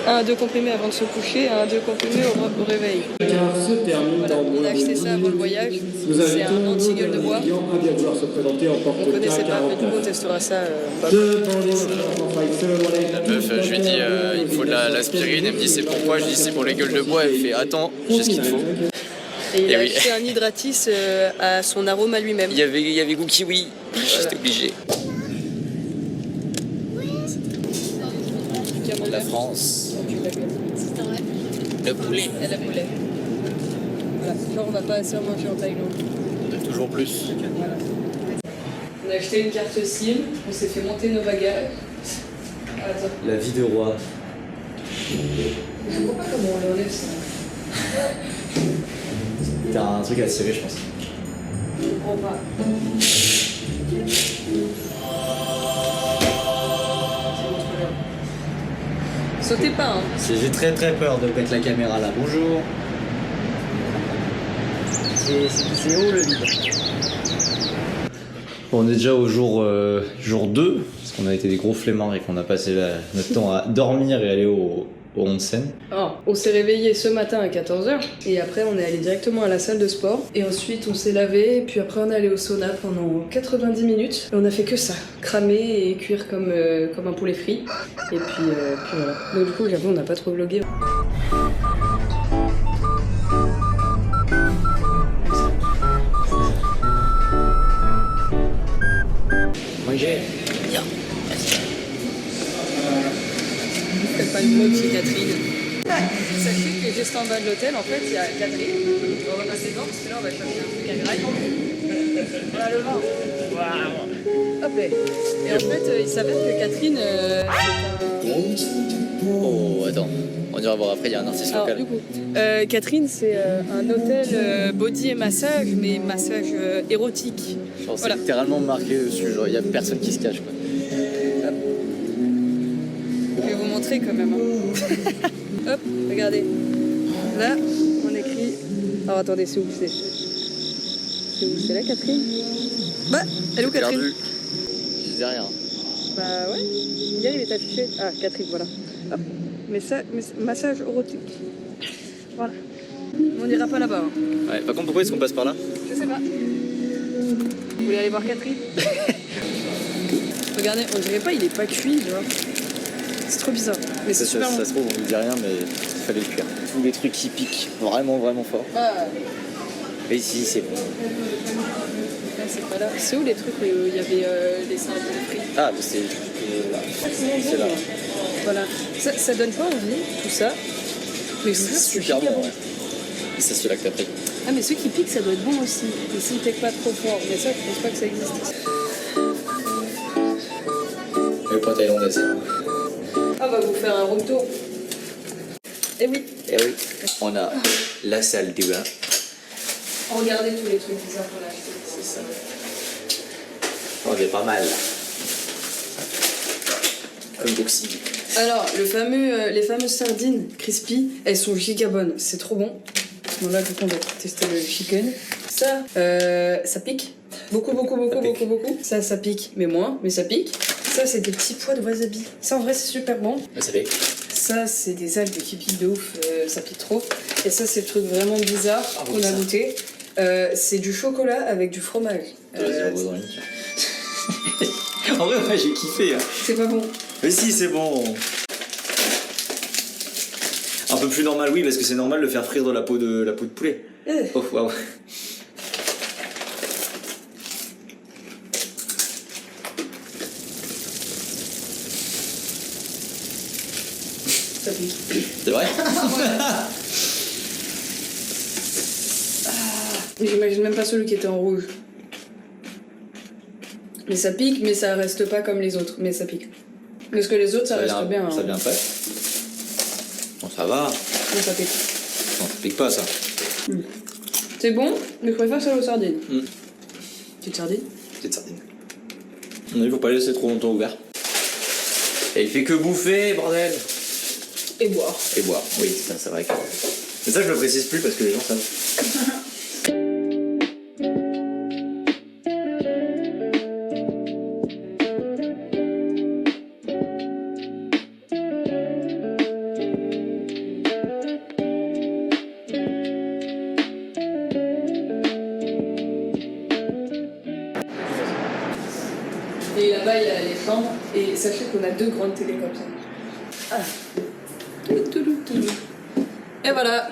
1 à 2 comprimés avant de se coucher, 1 à 2 comprimés au réveil. Car se termine Voilà, on a acheté ça avant le voyage. C'est un anti-gueule de bois. On connaissait pas, mais du coup on testera ça. La meuf, je lui dis il faut de l'aspirine, elle me dit c'est pourquoi, je dis c'est pour les gueules de bois, elle fait attends, j'ai ce qu'il faut. Et il a oui. acheté un hydratis à son arôme à lui-même. Il y avait goût kiwi, j'étais obligé. La France. Le poulet. Et la poulet. Voilà, genre on va pas assez en manger en Thaïlande. Toujours plus. Voilà. On a acheté une carte SIM, on s'est fait monter nos bagages. Attends. La vie de roi. Je vois pas comment on enlève ça. T'as un truc à tirer, je pense. Je comprends pas. Sautez pas, hein. J'ai très très peur de mettre la caméra là. Bonjour. C'est haut le vide. Bon, on est déjà au jour 2, parce qu'on a été des gros flemmards et qu'on a passé notre temps à dormir et aller au onsen. Alors, on s'est réveillé ce matin à 14h et après on est allé directement à la salle de sport et ensuite on s'est lavé et puis après on est allé au sauna pendant 90 minutes et on a fait que ça, cramer et cuire comme un poulet frit et puis voilà. Donc du coup j'avoue on n'a pas trop vlogué. Manger. Faites pas le vlog chez Catherine. Sachez que juste en bas de l'hôtel, en fait, il y a Catherine. On va passer devant parce que là, on va chercher un truc à graille. Voilà le vin. Waouh. Hop là. Et en fait, il s'avère que Catherine, Oh, attends. On ira voir après, il y a un artiste alors, local. du coup, Catherine, c'est un hôtel body et massage, mais massage érotique. Genre, c'est Voilà. littéralement marqué dessus, genre il y a personne qui se cache quoi. Je vais vous montrer quand même. Hein. Hop, regardez. Là, on écrit. Alors attendez, c'est où c'est? C'est où? C'est là, Catherine? Bah, elle est où, Catherine? Perdu. Je disais rien. Bah ouais, hier il est affiché. Ah, Catherine, voilà. Hop, massage érotique. Voilà. On n'ira pas là-bas. Hein. Ouais, par contre, pourquoi est-ce qu'on passe par là? Je sais pas. Vous voulez aller voir Catherine? Regardez, on dirait pas, il est pas cuit, tu vois. C'est trop bizarre. Mais c'est super bon. Ça se trouve, on nous dit rien, mais il fallait le cuire. Tous les trucs qui piquent, vraiment, vraiment fort. Ah, Et ici, c'est bon. là, c'est pas là. C'est où les trucs où il y avait les sardines frites? Ah, mais c'est là. C'est là. Voilà. Ça donne pas envie, tout ça. Mais je vous jure, C'est super giga bon, ouais. Et c'est celui-là que t'as pris. Ah, mais ceux qui piquent, ça doit être bon aussi. Et s'ils piquent pas trop fort. Mais ça, je pense pas que ça existe. Le point thaïlandais, c'est là. Ah, on va vous faire un room tour. Eh oui. Et oui, on a la salle du bain. Regardez tous les trucs bizarres qu'on a achetés. C'est ça. On est pas mal là. Unboxing. Alors, les fameuses sardines crispy, elles sont giga bonnes. C'est trop bon. Bon, là, du coup, on va tester le chicken. Ça pique. Beaucoup. Ça pique, mais moins, mais ça pique. Ça, c'est des petits pois de wasabi. Ça, en vrai, c'est super bon. Mais ça fait. Ça, c'est des algues qui piquent de ouf. Ça pique trop. Et ça, c'est le truc vraiment bizarre qu'on a goûté. C'est du chocolat avec du fromage. En vrai, moi j'ai kiffé. Hein. C'est pas bon. Mais si, c'est bon. Un peu plus normal, oui, parce que c'est normal de faire frire dans la peau de poulet. Oh, waouh. Ça pique. C'est vrai? J'imagine même pas celui qui était en rouge. Mais ça pique, mais ça reste pas comme les autres. Mais ça pique. Parce que les autres, ça reste bien. Ça hein. vient fait. Bon, ça va. Non, ça pique. Non, ça pique pas, ça. C'est bon, mais je préfère celle aux sardines. Petite sardine. Petite sardine. Il faut pas laisser trop longtemps ouvert. Et il fait que bouffer, bordel. Et boire. Et boire, oui, ça, c'est vrai que... Mais ça, je le précise plus parce que les gens savent. sachez qu'on a 2 grandes télés comme ça. Ah. Et voilà.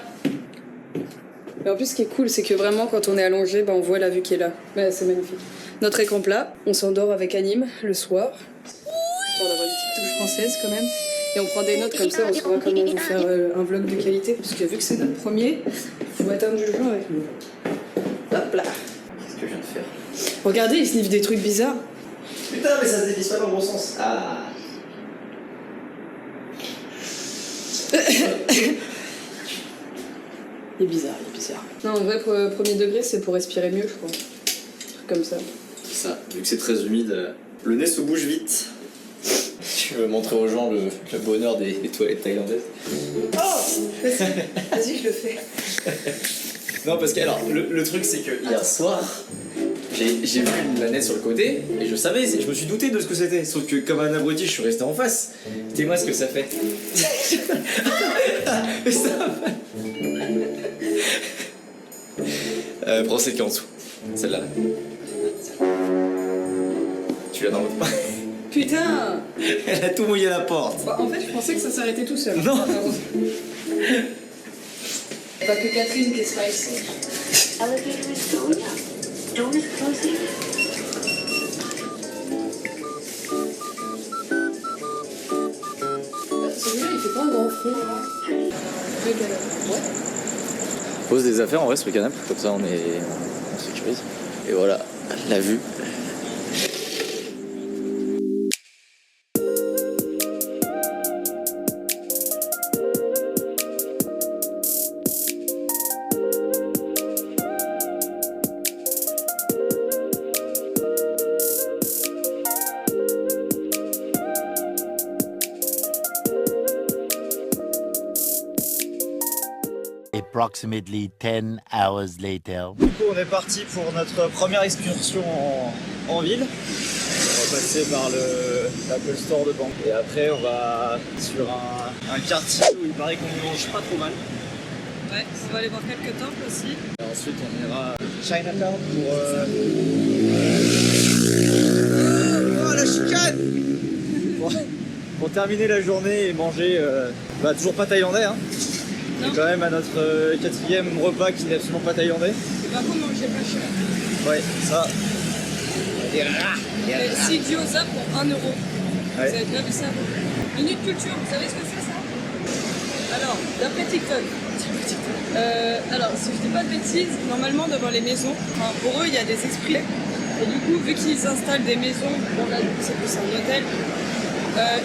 Et en plus, ce qui est cool, c'est que vraiment, quand on est allongé, bah, on voit la vue qui est là. Ouais, c'est magnifique. Notre écran plat, on s'endort avec anime le soir. Pour avoir une petite touche française quand même. Et on prend des notes comme ça, on saura comment vous faire un vlog de qualité. Parce que vu que c'est notre premier, faut atteindre du jeu avec nous. Hop là. Qu'est-ce que je viens de faire? Regardez, il sniffe des trucs bizarres. Putain, mais ça se dévisse pas dans le bon sens. Ah. Il est bizarre, il est bizarre. Non, en vrai, premier degré, c'est pour respirer mieux, je crois. Un truc comme ça. C'est ça, vu que c'est très humide, le nez se bouge vite. Tu veux montrer aux gens le bonheur des toilettes thaïlandaises? Oh, vas-y, je le fais. Non, parce que alors, le truc, c'est que hier soir, j'ai vu une manette sur le côté et je savais, je me suis douté de ce que c'était. Sauf que comme un abruti, je suis resté en face. Dis-moi ce que ça fait. Mais ça prends celle qui est en dessous. Celle-là. Tu l'as dans l'autre main. Putain. Elle a tout mouillé la porte. Bah, en fait, je pensais que ça s'arrêtait tout seul. Non. Pas que Catherine qui est spicy. Elevator is going up. Door is closing. Celui-là, il fait pas un grand front. Ouais. Pose des affaires en vrai sur le canapé, comme ça on sécurise. Et voilà, la vue. Approximately 10 hours later. Du coup, on est parti pour notre première excursion en ville. On va passer par l'Apple Store de Bangkok. Et après, on va sur un quartier où il paraît qu'on ne mange pas trop mal. Ouais, on va aller voir quelques temples aussi. Et ensuite, on ira à Chinatown pour... Oh, la chicane pour terminer la journée et manger... toujours pas thaïlandais, hein. On est quand même à notre 4e repas qui n'est absolument pas thaïlandais. Et par contre, manger pas cher. Ouais, ça. Et 6 gyoza pour 1 euro. Ouais. Vous avez déjà vu ça? Minute culture, vous savez ce que c'est ça? Alors, d'après TikTok. Alors, si je dis pas de bêtises, normalement devant les maisons, enfin, pour eux il y a des esprits. Et du coup, vu qu'ils installent des maisons, bon là du coup c'est plus un hôtel,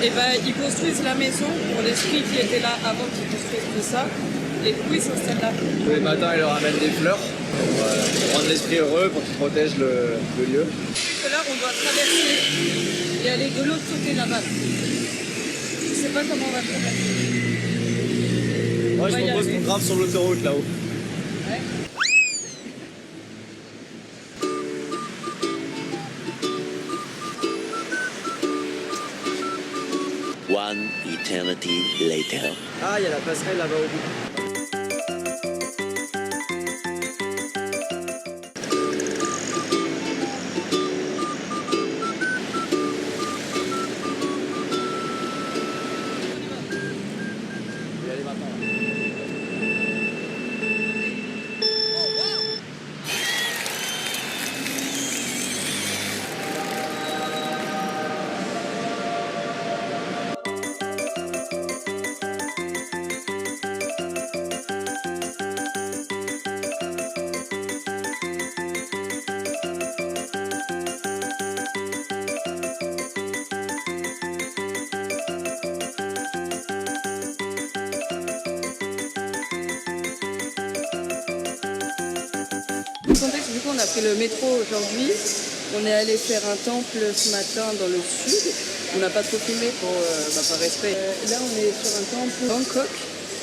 et ben ils construisent la maison pour l'esprit qui était là avant qu'ils construisent tout ça. Et du coup ils s'installent là. Tous les matins, ils leur amènent des fleurs pour rendre l'esprit heureux, pour qu'ils protègent le lieu. Que là on doit traverser et aller de l'autre côté là-bas. Je sais pas comment on va traverser. Moi, je va y propose arriver. qu'on grimpe sur l'autoroute là-haut. Ouais. One eternity later. Ah, il y a la passerelle là-bas au bout. Je vais aller maintenant, là. Contexte, du coup, on a pris le métro aujourd'hui. On est allé faire un temple ce matin dans le sud. On n'a pas trop filmé par respect. Là, on est sur un temple Bangkok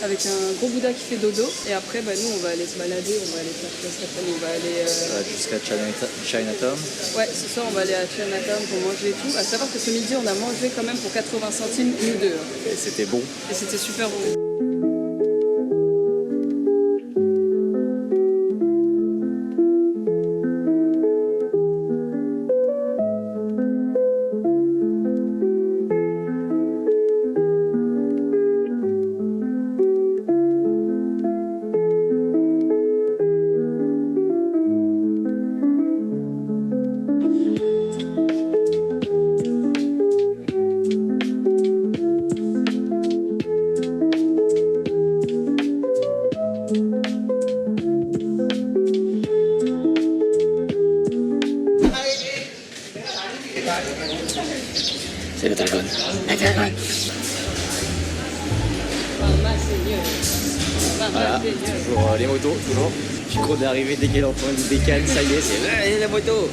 avec un gros Bouddha qui fait dodo. Et après, nous, on va aller se balader. On va aller faire quoi cet après-midi? On va aller. Jusqu'à Chinatown. Ouais, ce soir, on va aller à Chinatown pour manger et tout. À savoir que ce midi, on a mangé quand même pour 80 centimes, nous deux. Et c'était bon. Et c'était super bon. Voilà, toujours les motos, toujours. Chico d'arriver dès qu'elle entend une bécane, ça y est, c'est la moto.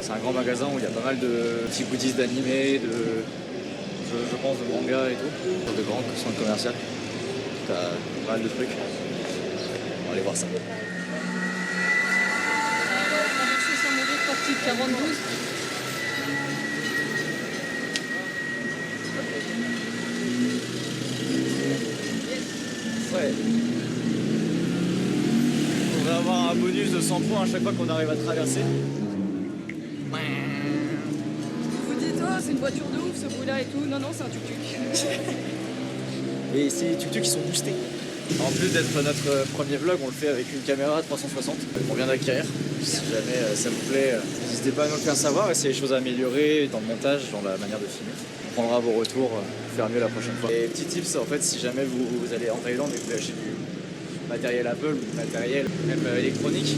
C'est un grand magasin où il y a pas mal de petits goodies d'animés, je pense de manga et tout, de grands centres commerciaux. T'as pas mal de trucs. On va aller voir ça. Ouais. On va avoir un bonus de 100 points à chaque fois qu'on arrive à traverser. Vous dites, oh, c'est une voiture de ouf ce bruit-là et tout. Non, non, c'est un tuk-tuk. Et c'est les tuk-tuk qui sont boostés. En plus d'être notre premier vlog, on le fait avec une caméra 360 qu'on vient d'acquérir. Si jamais ça vous plaît, n'hésitez pas à nous le faire savoir. Et c'est des choses à améliorer dans le montage, dans la manière de filmer. On prendra vos retours pour faire mieux la prochaine fois. Et petit tips, en fait, si jamais vous allez en Thaïlande et que vous voulez acheter du matériel Apple ou du matériel même électronique,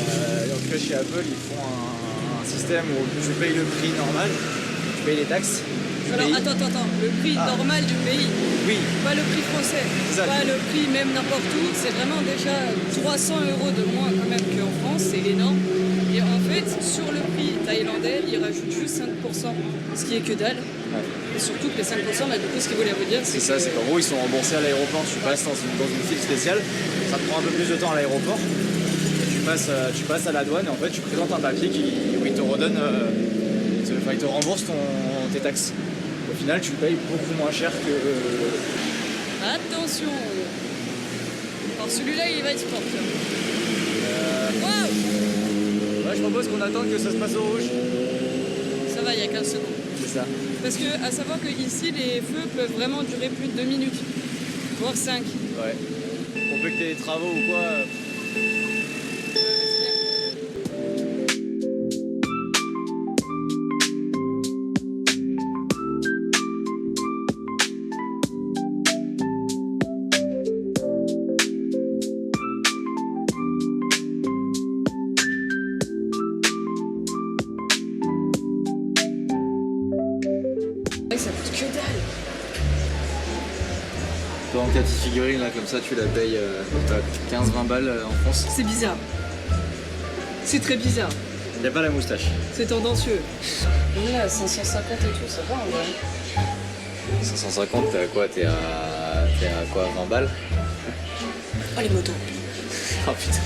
en tout cas chez Apple, ils font un système où tu payes le prix normal, tu payes les taxes. Alors attends, le prix normal du pays, Oui, pas le prix français, ça. pas le prix même n'importe où, c'est vraiment déjà 300 € de moins quand même qu'en France, c'est énorme. Et en fait, sur le prix thaïlandais, ils rajoutent juste 5%, ce qui est que dalle. Ouais. Et surtout que les 5%, là, du coup, ce qu'ils voulaient vous dire, C'est ça, c'est qu'en gros ils sont remboursés à l'aéroport, tu passes dans une file spéciale, ça te prend un peu plus de temps à l'aéroport, et tu passes à la douane et en fait tu présentes un papier où ils te redonnent, ils te remboursent tes taxes. Au final tu payes beaucoup moins cher que... Attention. Alors celui-là, il va être sport. Waouh. Ouais, je propose qu'on attende que ça se passe au rouge. Ça va, il y a 15 secondes. C'est ça. Parce que, à savoir que ici, les feux peuvent vraiment durer plus de 2 minutes, voire 5. Ouais. Pour peu que t'aies des travaux ou quoi... Ça coûte que dalle. Toi, en cas de figurine, là, comme ça, tu la payes 15-20 balles en France. C'est bizarre. C'est très bizarre. Y a pas la moustache. C'est tendancieux. On est à 550 et tout, ça va en vrai. 550, t'es à quoi? T'es à quoi? 20 balles? Oh les motos. Oh putain.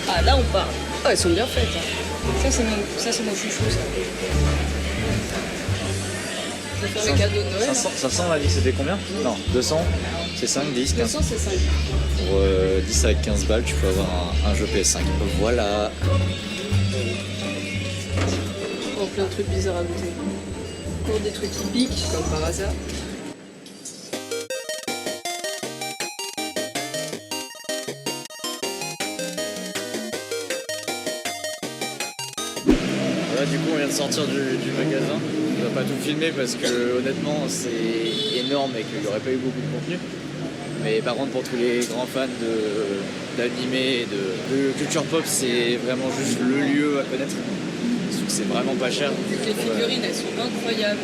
Ah là on parle. Oh elles sont bien faites. Hein. Ça c'est mon chouchou ça. Je vais faire les cadeaux de Noël. 500, on a dit que c'était combien? Non, 200, c'est 5, 10, 15. 200 c'est 5. Pour 10 avec 15 balles, tu peux avoir un jeu PS5. Voilà. Oh plein de trucs bizarres à goûter. Encore des trucs qui piquent, comme par hasard. Voilà, du coup, on vient de sortir du magasin. On va pas tout filmer parce que honnêtement, c'est énorme et qu'il n'y aurait pas eu beaucoup de contenu. Mais par contre, pour tous les grands fans d'animé et de culture pop, c'est vraiment juste le lieu à connaître. Surtout que c'est vraiment pas cher. Les figurines elles sont incroyables.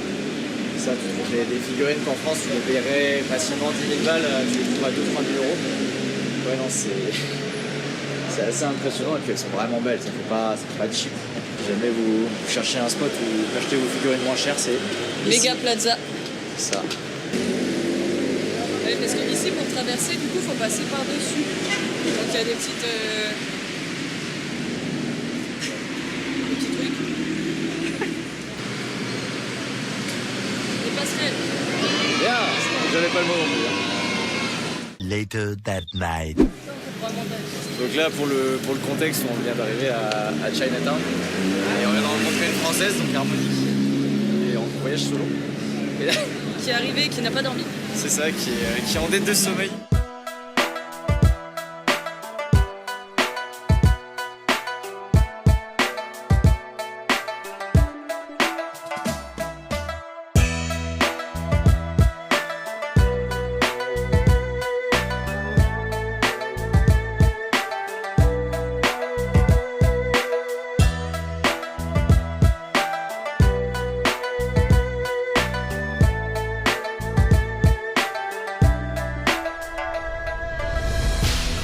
Ça, des figurines qu'en France, tu les paierais facilement 10 000 balles, tu les trouves à 2-3 000 euros. Ouais, non, c'est assez impressionnant et puis elles sont vraiment belles, ça fait pas cheap. Si jamais vous cherchez un spot où acheter vos figurines moins chères, c'est ici. Méga Plaza. Ça. Ouais, parce que ici pour traverser, du coup, faut passer par-dessus. Donc il y a des petites. Des petits trucs. Des passerelles. Bien, j'avais pas le mot non plus. Later that night. Ça, on peut vraiment d'aller. Donc là, pour le contexte, on vient d'arriver à Chinatown. Et on vient de rencontrer une Française, donc Harmonique. Et on voyage solo. Et là, Qui est arrivé et qui n'a pas dormi. c'est ça, qui est en dette de sommeil.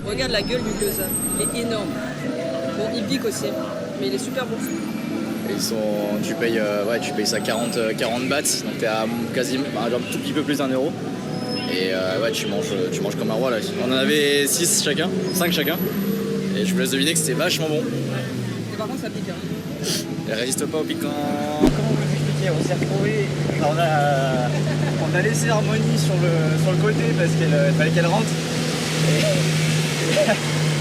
Regarde la gueule du gyoza, il est énorme. Bon, il pique aussi, mais il est super bon. Tu payes ça 40 bahts, donc t'es à quasiment un tout petit peu plus d'1 euro. Et ouais, tu manges comme un roi là. On en avait 5 chacun. Et je vous laisse deviner que c'était vachement bon. Et par contre, ça pique. Hein. Elle résiste pas au piquant. Comment vous expliquer? On s'est retrouvés. On a laissé Harmonie sur le côté parce qu'il fallait qu'elle rentre.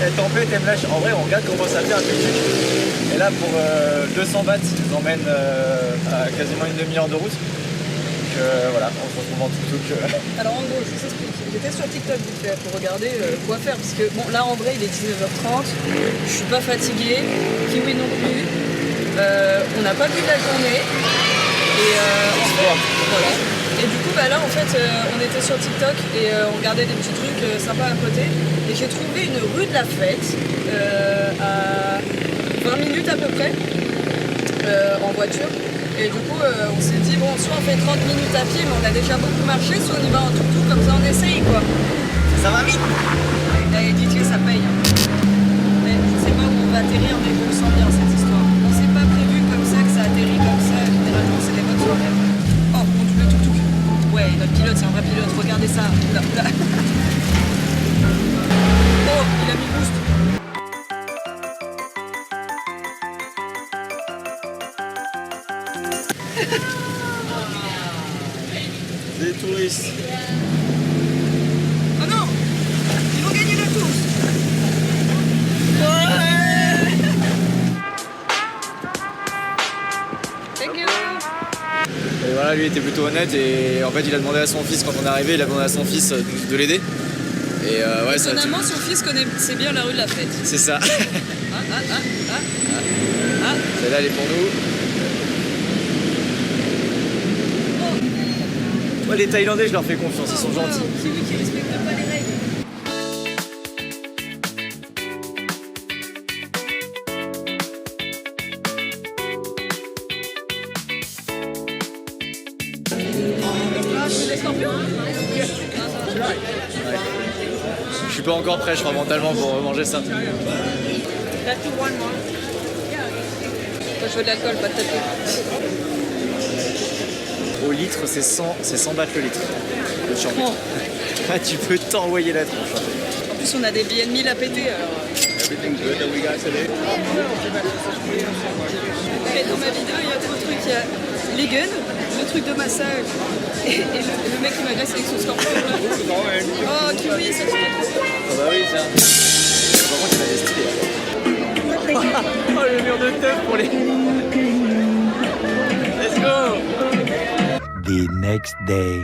Et tempête, elle me lâche. En vrai, on regarde comment ça fait un tuk-tuk. Et là, pour 200 bahts, ils nous emmènent à quasiment une demi-heure de route. Donc voilà, on se retrouve en tuk-tuk. Alors en gros, je vous explique. J'étais sur TikTok vite fait pour regarder quoi faire. Parce que bon, là en vrai, il est 19h30. Je suis pas fatiguée. Kiwi non plus. On n'a pas bu de la journée. Et en fait, voilà. Et du coup, bah là en fait, on était sur TikTok et on regardait des petits trucs sympas à côté. Et j'ai trouvé une rue de la fête à 20 minutes à peu près en voiture. Et du coup, on s'est dit, bon, soit on fait 30 minutes à pied, mais on a déjà beaucoup marché, soit on y va en tuk-tuk, comme ça on essaye, quoi. Ça va vite. Là, il dit que ça paye. Hein. Mais je sais pas où on va atterrir, mais on sent bien cette histoire. On s'est pas prévu comme ça, que ça atterrit comme ça. Généralement, c'est des bonnes soirées. Oh, on tue le tuk-tuk. Ouais, notre pilote, c'est un vrai pilote. Regardez ça. Oula, oula. Oh, il a mis boost. Des touristes. Oh non, ils vont gagner la course. Thank you. Et voilà, lui était plutôt honnête et en fait il a demandé à son fils quand on est arrivé, il a demandé à son fils de l'aider. Et ouais, ça. Étonnamment, son fils connaissait bien la rue de la fête. C'est ça. Ah. Celle-là elle est pour nous. Ouais, les Thaïlandais, je leur fais confiance, ils sont gentils. Kiwi qui respecte pas les règles. Je suis pas encore prêt, je crois, mentalement pour manger ça. Moi, je veux de l'alcool, pas de tapis. Au litre, c'est 100 bahts le litre. Le champ. Oh. Ah, tu peux t'envoyer la tronche. En plus, on a des billets de 1000 à péter, alors. Et dans ma vidéo, il y a trop de trucs. Il y a les guns, le truc de massage et le mec qui m'agresse avec son scorpion. Là. Oh, Kiwi, ça te fait trop. Ah bah oui, tiens. Par contre, il a des stylés. Oh, le mur de teuf pour les... Let's go. The next day.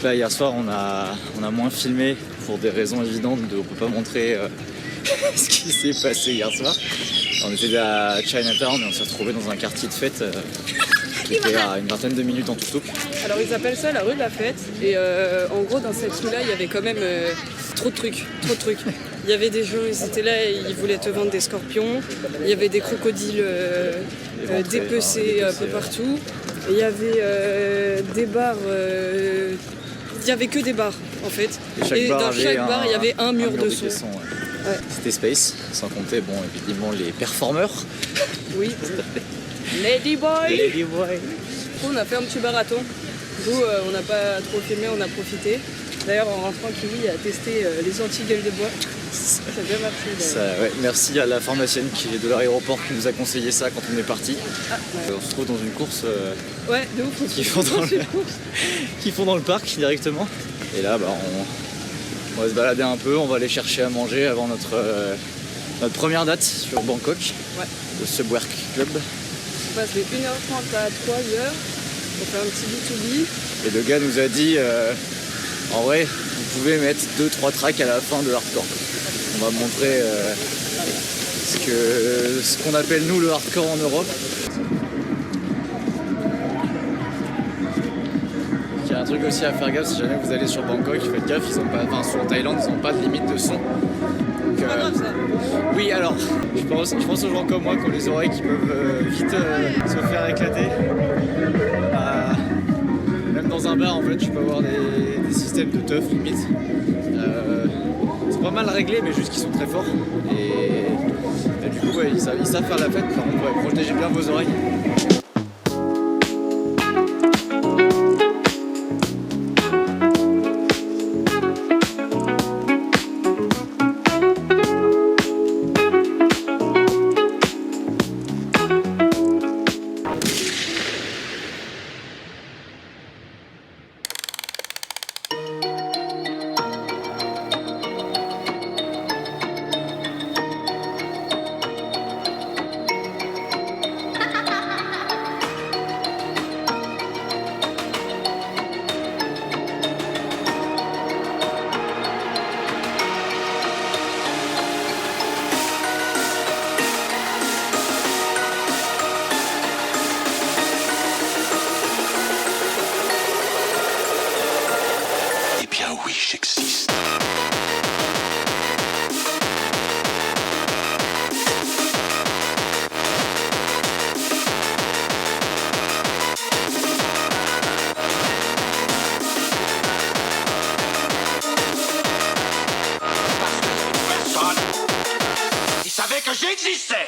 Là, hier soir, on a moins filmé pour des raisons évidentes. On ne peut pas montrer ce qui s'est passé hier soir. On était à Chinatown et on s'est retrouvé dans un quartier de fête qui était à une vingtaine de minutes en tuk-tuk. Alors ils appellent ça la rue de la fête et en gros dans cette rue là il y avait quand même trop de trucs. Il y avait des gens, ils étaient là et ils voulaient te vendre des scorpions, il y avait des crocodiles dépecés un peu partout, et il y avait des bars, il y avait que des bars en fait, et dans chaque bar il y avait un mur de son. Ouais. C'était Space, sans compter bon évidemment les performeurs. Oui. Ladyboy. Ladyboy. On a fait un petit marathon. Du coup, on n'a pas trop filmé, on a profité. D'ailleurs, en rentrant, Kiwi a testé les anti-gueules de bois. Ça a bien marché. Ça, ouais, merci à la pharmacienne qui est de l'aéroport qui nous a conseillé ça quand on est parti. Ah, ouais. On se trouve dans une course ouais, de ouf. qui font dans le parc directement. Et là, bah, on va se balader un peu, on va aller chercher à manger avant notre première date sur Bangkok, ouais. Au Subwork Club. On passe de 1h30 à 3h, on fait un petit B2B. Et le gars nous a dit, en vrai, vous pouvez mettre 2-3 tracks à la fin de hardcore. On va montrer ce qu'on appelle nous le hardcore en Europe. Il y a un truc aussi à faire gaffe, si jamais vous allez sur Bangkok, faites gaffe, sur Thaïlande, ils n'ont pas de limite de son. Donc, C'est pas grave ça. oui, alors, je pense aux gens comme moi qui ont les oreilles qui peuvent vite se faire éclater. Même dans un bar, en fait, tu peux avoir des systèmes de teuf limite. pas mal réglés, mais juste qu'ils sont très forts. Et du coup, ouais, ils savent faire la fête. Par contre, ouais, protégez bien vos oreilles. Oui, j'existe. Personne, il savait que j'existais.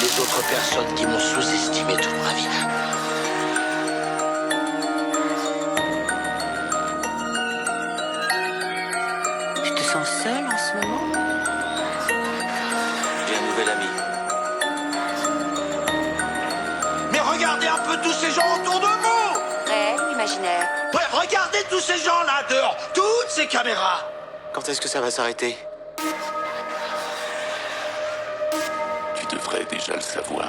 Les autres personnes qui m'ont sous-estimé toute ma vie. Tu te sens seul en ce moment? J'ai un nouvel ami. Mais regardez un peu tous ces gens autour de vous! Réel ou imaginaire? Ouais, regardez tous ces gens là dehors, toutes ces caméras! Quand est-ce que ça va s'arrêter? Tu devrais déjà le savoir.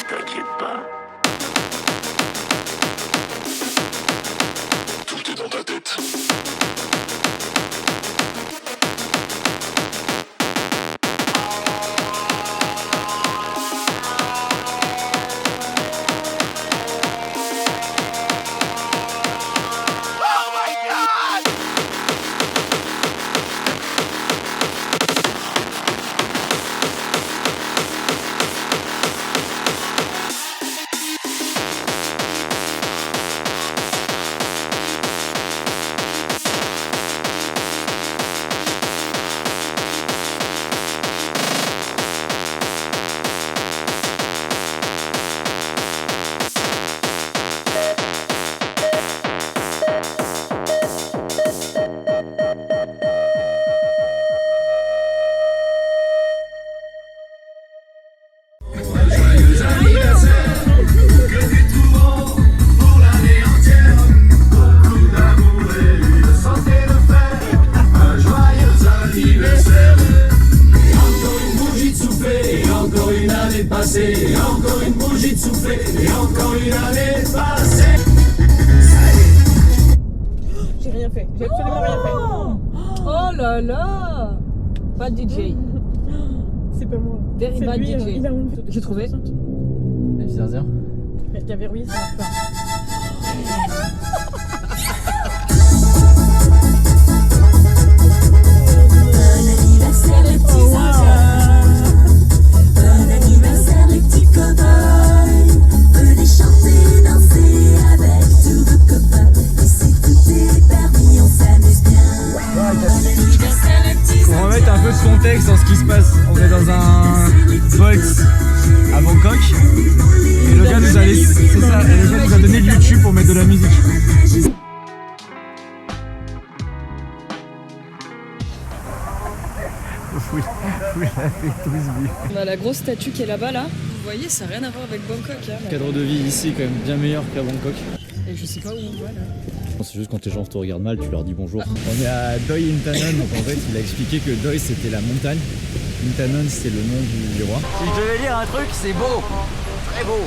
T'inquiète pas. Tout est dans ta tête. passée, encore une bougie de souffler, et encore une année passée. J'ai rien fait, j'ai absolument rien fait. Oh là là. Bad DJ. C'est pas moi. Very C'est bad lui, DJ. il a honte. J'ai trouvé. La petite Zarzia. Il y a verrouillé, ça marche pas. Pour remettre un peu de contexte dans ce qui se passe, on est dans un Bolt à Bangkok et le gars nous a laissé, c'est ça, et le gars nous a donné le YouTube pour mettre de la musique. On a la grosse statue qui est là-bas là. Vous voyez, ça n'a rien à voir avec Bangkok. Hein, Le cadre de vie ici est quand même bien meilleur qu'à Bangkok. Et je sais pas où on va là. C'est juste quand les gens te regardent mal, tu leur dis bonjour. On est à Doi Intanon, donc en fait il a expliqué que Doi c'était la montagne, Intanon c'est le nom du roi. Si je devais lire un truc, c'est beau, très beau.